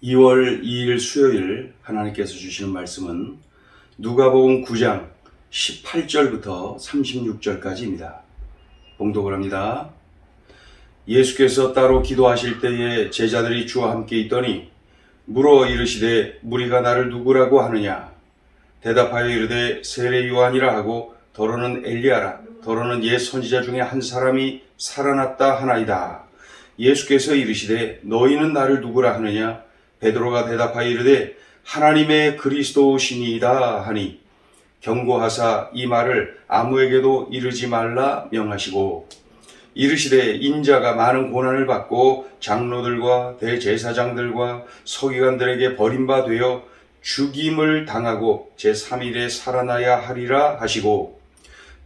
2월 2일 수요일 하나님께서 주시는 말씀은 누가복음 9장 18절부터 36절까지입니다. 봉독을 합니다. 예수께서 따로 기도하실 때에 제자들이 주와 함께 있더니 물어 이르시되 무리가 나를 누구라고 하느냐? 대답하여 이르되 세례 요한이라 하고 더러는 엘리야라 더러는 옛 선지자 중에 한 사람이 살아났다 하나이다. 예수께서 이르시되 너희는 나를 누구라 하느냐? 베드로가 대답하여 이르되 하나님의 그리스도시니이다 하니 경고하사 이 말을 아무에게도 이르지 말라 명하시고 이르시되 인자가 많은 고난을 받고 장로들과 대제사장들과 서기관들에게 버림받아 죽임을 당하고 제3일에 살아나야 하리라 하시고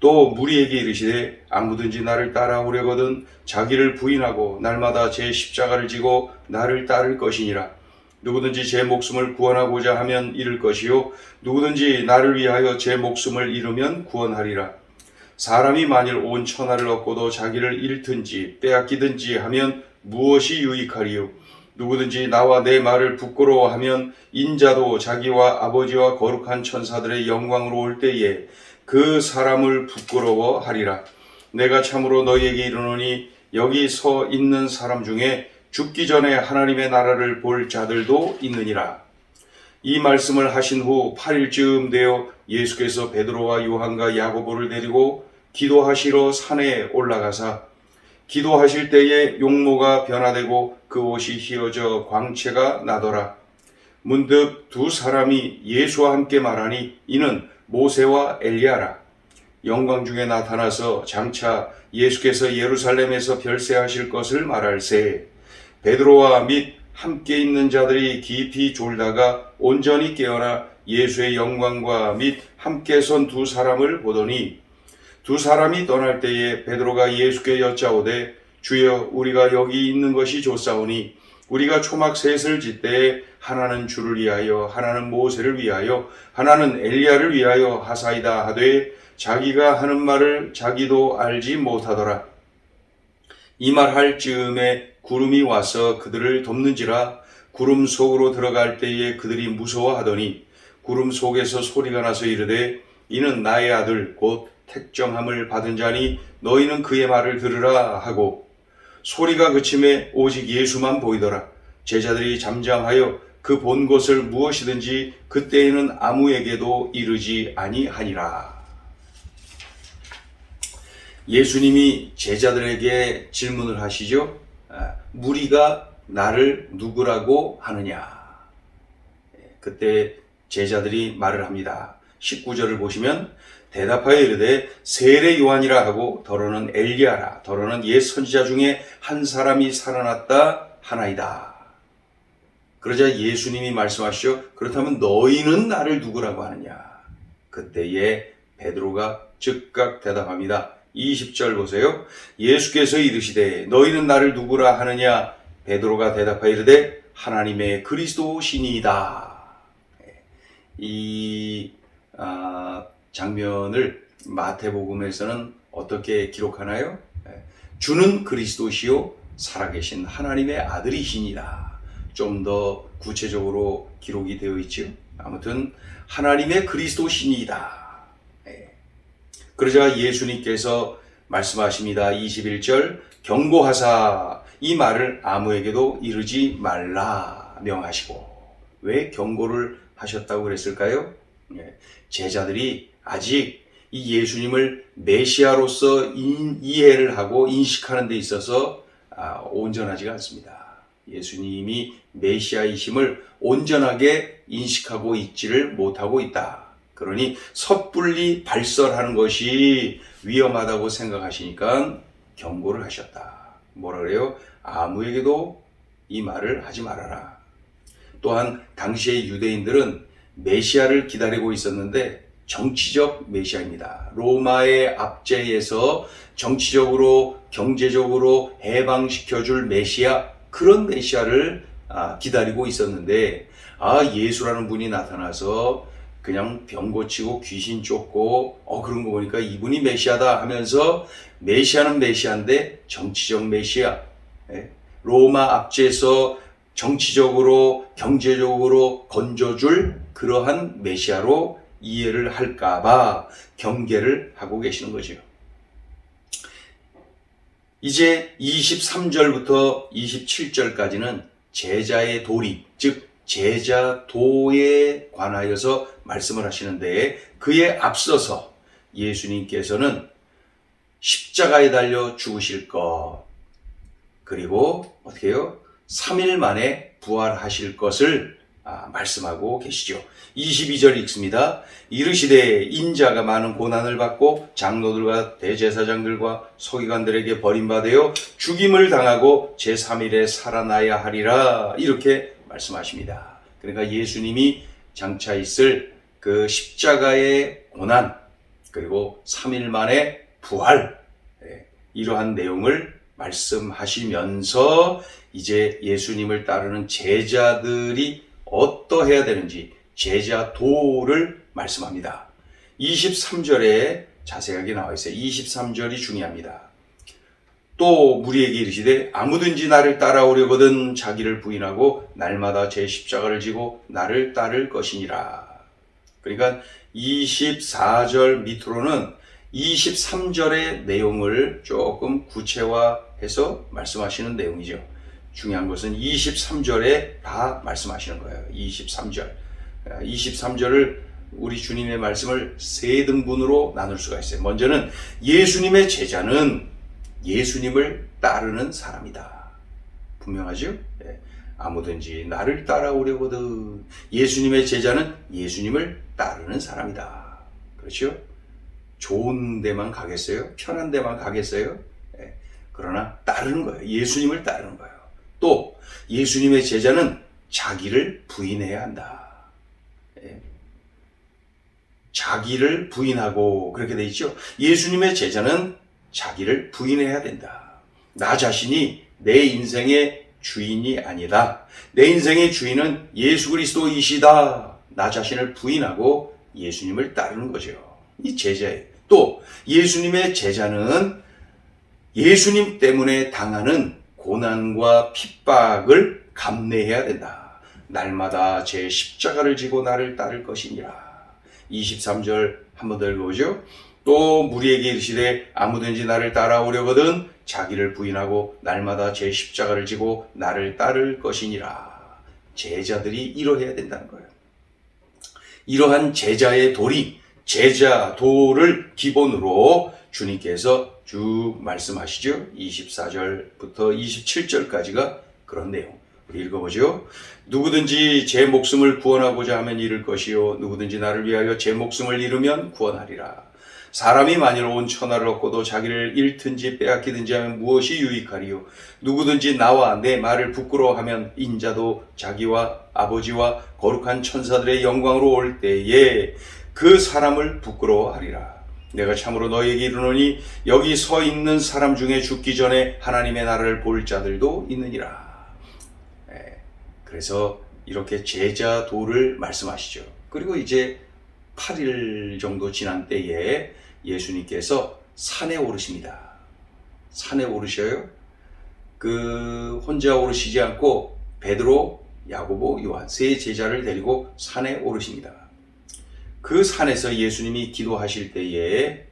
또 무리에게 이르시되 아무든지 나를 따라오려거든 자기를 부인하고 날마다 제 십자가를 지고 나를 따를 것이니라. 누구든지 제 목숨을 구원하고자 하면 잃을 것이요 누구든지 나를 위하여 제 목숨을 잃으면 구원하리라. 사람이 만일 온 천하를 얻고도 자기를 잃든지 빼앗기든지 하면 무엇이 유익하리요? 누구든지 나와 내 말을 부끄러워하면 인자도 자기와 아버지와 거룩한 천사들의 영광으로 올 때에 그 사람을 부끄러워하리라. 내가 참으로 너희에게 이르노니 여기 서 있는 사람 중에 죽기 전에 하나님의 나라를 볼 자들도 있느니라. 이 말씀을 하신 후 8일쯤 되어 예수께서 베드로와 요한과 야고보를 데리고 기도하시러 산에 올라가사 기도하실 때에 용모가 변화되고 그 옷이 휘어져 광채가 나더라. 문득 두 사람이 예수와 함께 말하니 이는 모세와 엘리야라. 영광 중에 나타나서 장차 예수께서 예루살렘에서 별세하실 것을 말할세. 베드로와 및 함께 있는 자들이 깊이 졸다가 온전히 깨어나 예수의 영광과 및 함께 선 두 사람을 보더니 두 사람이 떠날 때에 베드로가 예수께 여짜오되 주여 우리가 여기 있는 것이 좋사오니 우리가 초막 셋을 짓되 하나는 주를 위하여 하나는 모세를 위하여 하나는 엘리야를 위하여 하사이다 하되 자기가 하는 말을 자기도 알지 못하더라. 이 말 할 즈음에 구름이 와서 그들을 덮는지라. 구름 속으로 들어갈 때에 그들이 무서워하더니 구름 속에서 소리가 나서 이르되 이는 나의 아들 곧 택정함을 받은 자니 너희는 그의 말을 들으라 하고 소리가 그침에 오직 예수만 보이더라. 제자들이 잠잠하여 그 본 것을 무엇이든지 그때에는 아무에게도 이르지 아니하니라. 예수님이 제자들에게 질문을 하시죠. 무리가 나를 누구라고 하느냐? 그때 제자들이 말을 합니다. 19절을 보시면 대답하여 이르되 세례 요한이라 하고 더러는 엘리야라 더러는 옛 선지자 중에 한 사람이 살아났다 하나이다. 그러자 예수님이 말씀하시죠. 그렇다면 너희는 나를 누구라고 하느냐? 그때에 베드로가 즉각 대답합니다. 20절 보세요. 예수께서 이르시되 너희는 나를 누구라 하느냐? 베드로가 대답하여 이르되 하나님의 그리스도시니이다. 이 장면을 마태복음에서는 어떻게 기록하나요? 주는 그리스도시요 살아계신 하나님의 아들이시니라. 좀 더 구체적으로 기록이 되어 있죠. 아무튼 하나님의 그리스도시니이다. 그러자 예수님께서 말씀하십니다. 21절 경고하사 이 말을 아무에게도 이르지 말라 명하시고. 왜 경고를 하셨다고 그랬을까요? 제자들이 아직 이 예수님을 메시아로서 이해를 하고 인식하는 데 있어서 온전하지가 않습니다. 예수님이 메시아이심을 온전하게 인식하고 있지를 못하고 있다. 그러니 섣불리 발설하는 것이 위험하다고 생각하시니까 경고를 하셨다. 뭐라 그래요? 아무에게도 이 말을 하지 말아라. 또한 당시의 유대인들은 메시아를 기다리고 있었는데 정치적 메시아입니다. 로마의 압제에서 정치적으로 경제적으로 해방시켜줄 메시아, 그런 메시아를 기다리고 있었는데 예수라는 분이 나타나서 그냥 병 고치고 귀신 쫓고 그런 거 보니까 이분이 메시아다 하면서 메시아는 메시아인데 정치적 메시아, 로마 압제에서 정치적으로, 경제적으로 건져줄 그러한 메시아로 이해를 할까봐 경계를 하고 계시는 거죠. 이제 23절부터 27절까지는 제자의 도리, 즉 제자도에 관하여서 말씀을 하시는데, 그에 앞서서 예수님께서는 십자가에 달려 죽으실 것, 그리고 어떻게 해요? 3일 만에 부활하실 것을 말씀하고 계시죠. 22절 읽습니다. 이르시되 인자가 많은 고난을 받고 장로들과 대제사장들과 서기관들에게 버림받아 죽임을 당하고 제3일에 살아나야 하리라, 이렇게 말씀하십니다. 그러니까 예수님이 장차 있을 그 십자가의 고난, 그리고 3일 만에 부활, 이러한 내용을 말씀하시면서 이제 예수님을 따르는 제자들이 어떠해야 되는지 제자도를 말씀합니다. 23절에 자세하게 나와 있어요. 23절이 중요합니다. 또 무리에게 이르시되 아무든지 나를 따라오려거든 자기를 부인하고 날마다 제 십자가를 지고 나를 따를 것이니라. 그러니까 24절 밑으로는 23절의 내용을 조금 구체화해서 말씀하시는 내용이죠. 중요한 것은 23절에 다 말씀하시는 거예요. 23절. 23절을 우리 주님의 말씀을 세 등분으로 나눌 수가 있어요. 먼저는 예수님의 제자는 예수님을 따르는 사람이다. 분명하죠? 아무든지 나를 따라오려거든. 예수님의 제자는 예수님을 따르는 사람이다. 그렇죠? 좋은 데만 가겠어요? 편한 데만 가겠어요? 그러나 따르는 거예요. 예수님을 따르는 거예요. 또 예수님의 제자는 자기를 부인해야 한다. 자기를 부인하고, 그렇게 돼 있죠. 예수님의 제자는 자기를 부인해야 된다. 나 자신이 내 인생의 주인이 아니다. 내 인생의 주인은 예수 그리스도이시다. 나 자신을 부인하고 예수님을 따르는 거죠. 이 제자예요. 또 예수님의 제자는 예수님 때문에 당하는 고난과 핍박을 감내해야 된다. 날마다 제 십자가를 지고 나를 따를 것이니라. 23절 한 번 더 읽어보죠. 또 무리에게 이르시되 아무든지 나를 따라오려거든 자기를 부인하고 날마다 제 십자가를 지고 나를 따를 것이니라. 제자들이 이러해야 된다는 거예요. 이러한 제자의 도리, 제자도를 기본으로 주님께서 쭉 말씀하시죠. 24절부터 27절까지가 그런 내용. 우리 읽어보죠. 누구든지 제 목숨을 구원하고자 하면 잃을 것이요 누구든지 나를 위하여 제 목숨을 잃으면 구원하리라. 사람이 만일 온 천하를 얻고도 자기를 잃든지 빼앗기든지 하면 무엇이 유익하리요? 누구든지 나와 내 말을 부끄러워하면 인자도 자기와 아버지와 거룩한 천사들의 영광으로 올 때에 그 사람을 부끄러워하리라. 내가 참으로 너희에게 이르노니 여기 서 있는 사람 중에 죽기 전에 하나님의 나라를 볼 자들도 있느니라. 그래서 이렇게 제자도를 말씀하시죠. 그리고 이제 8일 정도 지난 때에 예수님께서 산에 오르십니다. 산에 오르셔요. 혼자 오르시지 않고 베드로, 야고보, 요한 세 제자를 데리고 산에 오르십니다. 그 산에서 예수님이 기도하실 때에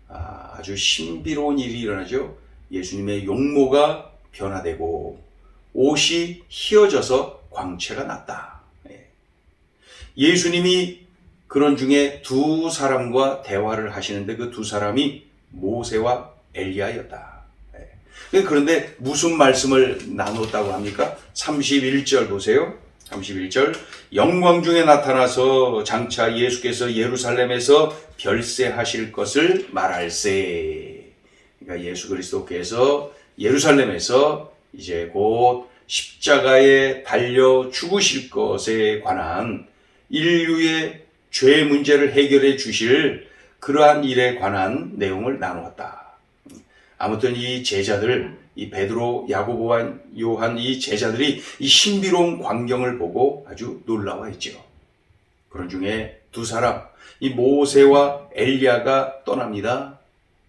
아주 신비로운 일이 일어나죠. 예수님의 용모가 변화되고 옷이 휘어져서 광채가 났다. 예수님이 그런 중에 두 사람과 대화를 하시는데 그 두 사람이 모세와 엘리야였다. 그런데 무슨 말씀을 나눴다고 합니까? 31절 보세요. 31절 영광 중에 나타나서 장차 예수께서 예루살렘에서 별세하실 것을 말할세. 그러니까 예수 그리스도께서 예루살렘에서 이제 곧 십자가에 달려 죽으실 것에 관한 인류의 죄 문제를 해결해 주실 그러한 일에 관한 내용을 나누었다. 아무튼 이 제자들, 이 베드로, 야고보와 요한 이 제자들이 이 신비로운 광경을 보고 아주 놀라워했죠. 그런 중에 두 사람, 이 모세와 엘리야가 떠납니다.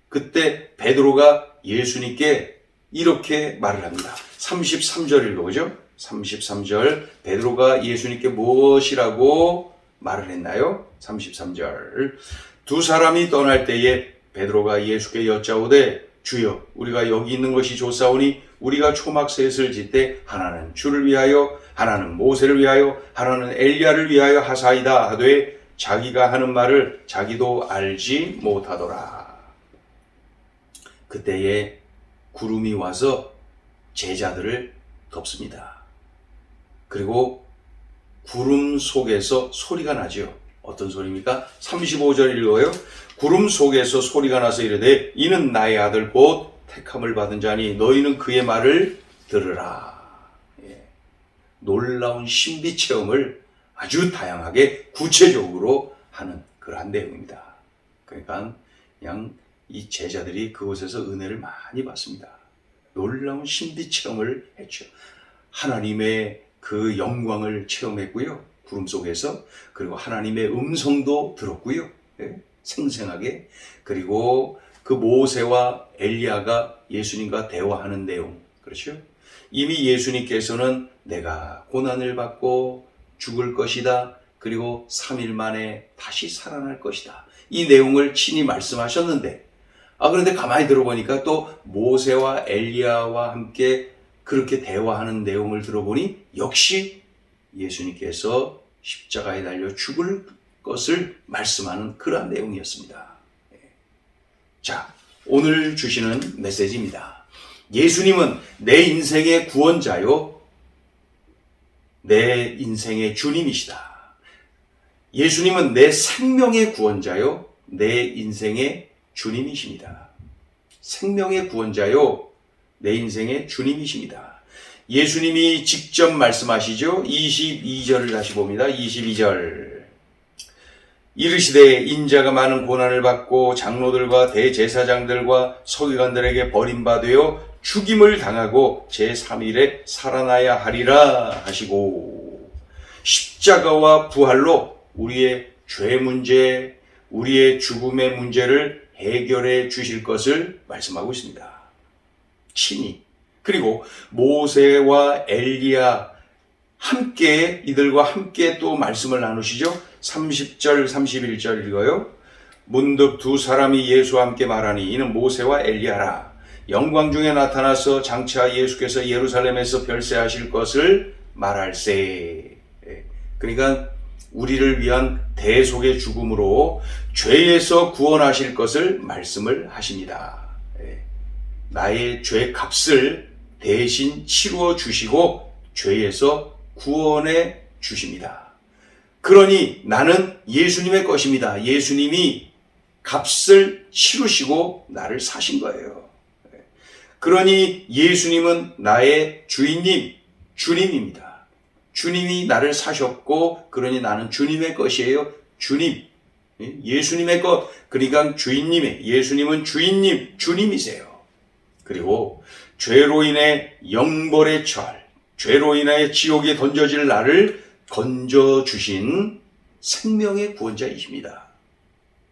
그때 베드로가 예수님께 이렇게 말을 합니다. 33절 읽어보죠. 33절 베드로가 예수님께 무엇이라고 말을 했나요? 33절 두 사람이 떠날 때에 베드로가 예수께 여짜오되 주여 우리가 여기 있는 것이 좋사오니 우리가 초막셋을 짓되 하나는 주를 위하여 하나는 모세를 위하여 하나는 엘리야를 위하여 하사이다 하되 자기가 하는 말을 자기도 알지 못하더라. 그때에 구름이 와서 제자들을 덮습니다. 그리고 구름 속에서 소리가 나죠. 어떤 소리입니까? 35절 읽어요. 구름 속에서 소리가 나서 이르되 이는 나의 아들 곧 택함을 받은 자니 너희는 그의 말을 들으라. 놀라운 신비 체험을 아주 다양하게 구체적으로 하는 그러한 내용입니다. 그러니까 그냥 이 제자들이 그곳에서 은혜를 많이 받습니다. 놀라운 신비 체험을 했죠. 하나님의 그 영광을 체험했고요. 구름 속에서. 그리고 하나님의 음성도 들었고요. 생생하게. 그리고 그 모세와 엘리야가 예수님과 대화하는 내용. 그렇죠? 이미 예수님께서는 내가 고난을 받고 죽을 것이다. 그리고 3일 만에 다시 살아날 것이다. 이 내용을 친히 말씀하셨는데 그런데 가만히 들어보니까 또 모세와 엘리야와 함께 그렇게 대화하는 내용을 들어보니 역시 예수님께서 십자가에 달려 죽을 것을 말씀하는 그러한 내용이었습니다. 자, 오늘 주시는 메시지입니다. 예수님은 내 인생의 구원자요, 내 인생의 주님이시다. 예수님은 내 생명의 구원자요, 내 인생의 주님이십니다. 생명의 구원자요, 내 인생의 주님이십니다. 예수님이 직접 말씀하시죠. 22절을 다시 봅니다. 22절. 이르시되 인자가 많은 고난을 받고 장로들과 대제사장들과 서기관들에게 버림받아 죽임을 당하고 제3일에 살아나야 하리라 하시고 십자가와 부활로 우리의 죄 문제, 우리의 죽음의 문제를 해결해 주실 것을 말씀하고 있습니다. 친히. 그리고 모세와 엘리야 함께 이들과 함께 또 말씀을 나누시죠. 30절 31절 읽어요. 문득 두 사람이 예수와 함께 말하니 이는 모세와 엘리야라. 영광 중에 나타나서 장차 예수께서 예루살렘에서 별세하실 것을 말할세. 그러니까 우리를 위한 대속의 죽음으로 죄에서 구원하실 것을 말씀을 하십니다. 나의 죄 값을 대신 치루어 주시고 죄에서 구원해 주십니다. 그러니 나는 예수님의 것입니다. 예수님이 값을 치르시고 나를 사신 거예요. 그러니 예수님은 나의 주인님, 주님입니다. 주님이 나를 사셨고 그러니 나는 주님의 것이에요. 주님, 예수님의 것. 그러니까 주인님의, 예수님은 주인님, 주님이세요. 그리고 죄로 인해 영벌의 처할, 죄로 인해 지옥에 던져질 나를 건져주신 생명의 구원자이십니다.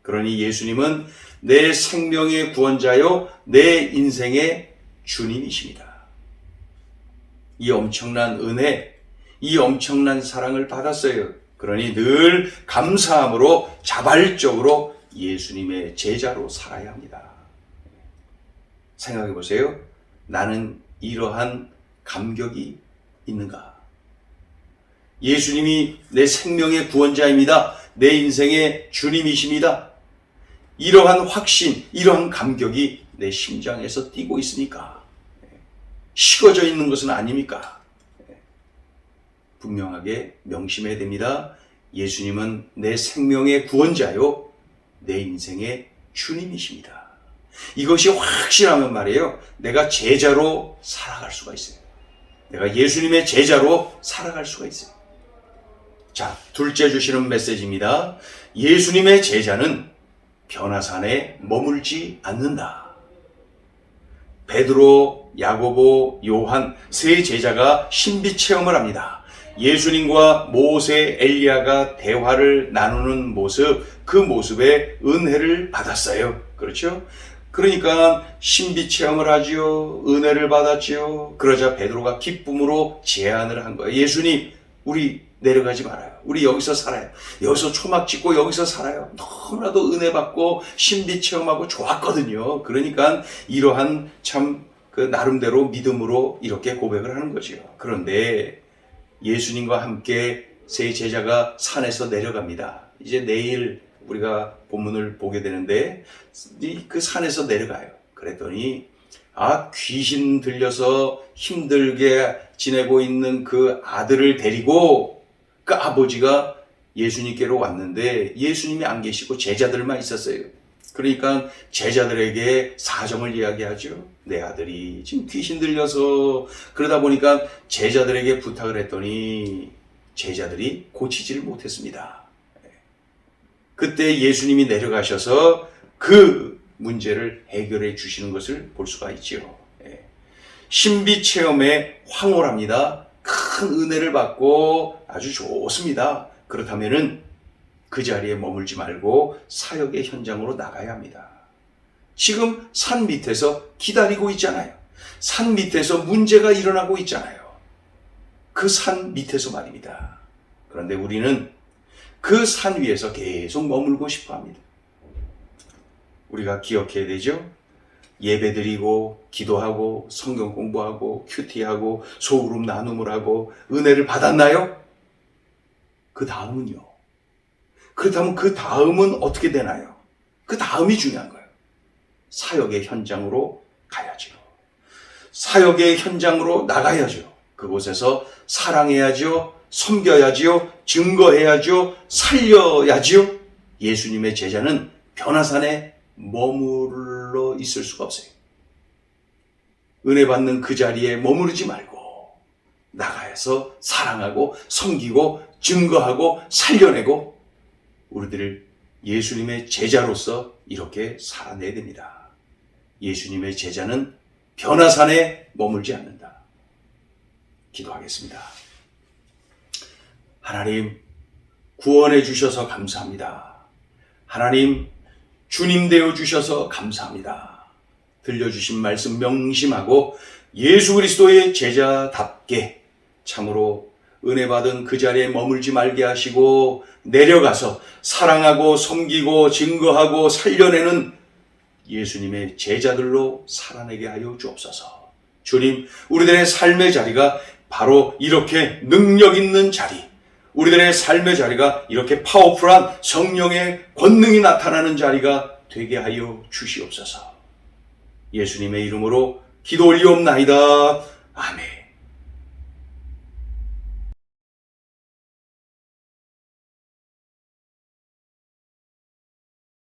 그러니 예수님은 내 생명의 구원자요, 내 인생의 주님이십니다. 이 엄청난 은혜, 이 엄청난 사랑을 받았어요. 그러니 늘 감사함으로 자발적으로 예수님의 제자로 살아야 합니다. 생각해 보세요. 나는 이러한 감격이 있는가? 예수님이 내 생명의 구원자입니다. 내 인생의 주님이십니다. 이러한 확신, 이러한 감격이 내 심장에서 뛰고 있으니까 식어져 있는 것은 아닙니까? 분명하게 명심해야 됩니다. 예수님은 내 생명의 구원자요, 내 인생의 주님이십니다. 이것이 확실하면 말이에요. 내가 제자로 살아갈 수가 있어요. 내가 예수님의 제자로 살아갈 수가 있어요. 자, 둘째 주시는 메시지입니다. 예수님의 제자는 변화산에 머물지 않는다. 베드로, 야고보, 요한 세 제자가 신비 체험을 합니다. 예수님과 모세, 엘리야가 대화를 나누는 모습, 그 모습에 은혜를 받았어요. 그렇죠? 그러니까 신비 체험을 하지요. 은혜를 받았지요. 그러자 베드로가 기쁨으로 제안을 한 거예요. 예수님, 우리 내려가지 말아요. 우리 여기서 살아요. 여기서 초막 짓고 여기서 살아요. 너무나도 은혜 받고 신비 체험하고 좋았거든요. 그러니까 이러한 참 그 나름대로 믿음으로 이렇게 고백을 하는 거죠. 그런데 예수님과 함께 세 제자가 산에서 내려갑니다. 이제 내일 우리가 본문을 보게 되는데 그 산에서 내려가요. 그랬더니 귀신 들려서 힘들게 지내고 있는 그 아들을 데리고 그 아버지가 예수님께로 왔는데 예수님이 안 계시고 제자들만 있었어요. 그러니까 제자들에게 사정을 이야기하죠. 내 아들이 지금 귀신 들려서 그러다 보니까 제자들에게 부탁을 했더니 제자들이 고치지를 못했습니다. 그때 예수님이 내려가셔서 그 문제를 해결해 주시는 것을 볼 수가 있죠. 신비 체험에 황홀합니다. 큰 은혜를 받고 아주 좋습니다. 그렇다면은 그 자리에 머물지 말고 사역의 현장으로 나가야 합니다. 지금 산 밑에서 기다리고 있잖아요. 산 밑에서 문제가 일어나고 있잖아요. 그 산 밑에서 말입니다. 그런데 우리는 그 산 위에서 계속 머물고 싶어 합니다. 우리가 기억해야 되죠? 예배드리고 기도하고 성경 공부하고 큐티하고 소그룹 나눔을 하고 은혜를 받았나요? 그 다음은요. 그렇다면 그 다음은 어떻게 되나요? 그 다음이 중요한 거예요. 사역의 현장으로 가야죠. 사역의 현장으로 나가야죠. 그곳에서 사랑해야죠. 섬겨야죠. 증거해야죠. 살려야죠. 예수님의 제자는 변화산에 머물러 있을 수가 없어요. 은혜 받는 그 자리에 머무르지 말고 나가서 사랑하고 섬기고 증거하고 살려내고 우리들을 예수님의 제자로서 이렇게 살아내야 됩니다. 예수님의 제자는 변화산에 머물지 않는다. 기도하겠습니다. 하나님, 구원해 주셔서 감사합니다. 하나님, 주님 되어 주셔서 감사합니다. 들려주신 말씀 명심하고 예수 그리스도의 제자답게 참으로 은혜 받은 그 자리에 머물지 말게 하시고 내려가서 사랑하고 섬기고 증거하고 살려내는 예수님의 제자들로 살아내게 하여 주옵소서. 주님, 우리들의 삶의 자리가 바로 이렇게 능력 있는 자리, 우리들의 삶의 자리가 이렇게 파워풀한 성령의 권능이 나타나는 자리가 되게 하여 주시옵소서. 예수님의 이름으로 기도 올리옵나이다. 아멘.